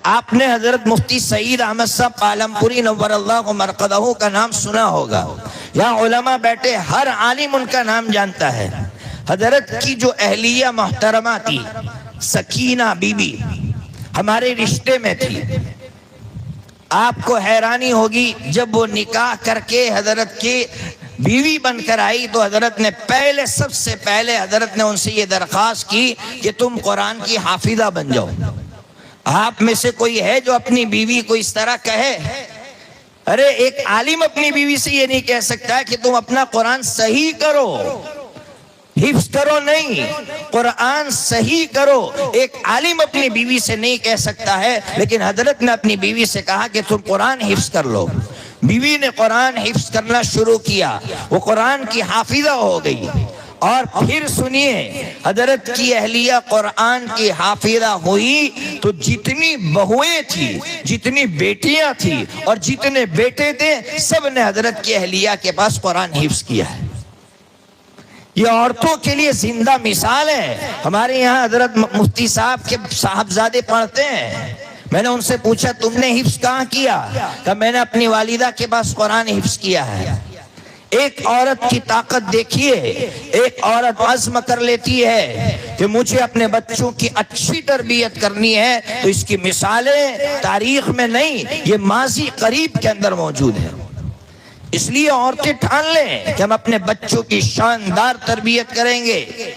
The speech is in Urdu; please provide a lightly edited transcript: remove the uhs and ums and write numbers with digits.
آپ نے حضرت مفتی سعید احمد صاحب پالمپوری نور اللہ مرقدہ کا نام سنا ہوگا، یہاں علماء بیٹھے، ہر عالم ان کا نام جانتا ہے۔ حضرت کی جو اہلیہ محترمہ تھی سکینہ بی بی، ہمارے رشتے میں تھی۔ آپ کو حیرانی ہوگی، جب وہ نکاح کر کے حضرت کی بیوی بن کر آئی تو حضرت نے سب سے پہلے حضرت نے ان سے یہ درخواست کی کہ تم قرآن کی حافظہ بن جاؤ۔ آپ میں سے کوئی ہے جو اپنی بیوی کو اس طرح کہے؟ ارے ایک عالم اپنی بیوی سے یہ نہیں کہہ سکتا کہ تم اپنا قرآن صحیح کرو، حفظ کرو نہیں، قرآن صحیح کرو۔ ایک عالم اپنی بیوی سے نہیں کہہ سکتا ہے، لیکن حضرت نے اپنی بیوی سے کہا کہ تم قرآن حفظ کر لو۔ بیوی نے قرآن حفظ کرنا شروع کیا، وہ قرآن کی حافظہ ہو گئی۔ اور پھر سنیے، حضرت کی اہلیہ قرآن کی حافظہ ہوئی تو جتنی بہویں تھی، جتنی بیٹیاں تھی اور جتنے بیٹے تھے، سب نے حضرت کی اہلیہ کے پاس قرآن حفظ کیا ہے۔ یہ عورتوں کے لیے زندہ مثال ہے۔ ہمارے یہاں حضرت مفتی صاحب کے صاحبزادے پڑھتے ہیں، میں نے ان سے پوچھا تم نے حفظ کہاں کیا؟ کہ میں نے اپنی والدہ کے پاس قرآن حفظ کیا ہے۔ ایک عورت کی طاقت دیکھیے، ایک عورت عزم کر لیتی ہے کہ مجھے اپنے بچوں کی اچھی تربیت کرنی ہے، تو اس کی مثالیں تاریخ میں نہیں، یہ ماضی قریب کے اندر موجود ہے۔ اس لیے عورتیں ٹھان لیں کہ ہم اپنے بچوں کی شاندار تربیت کریں گے۔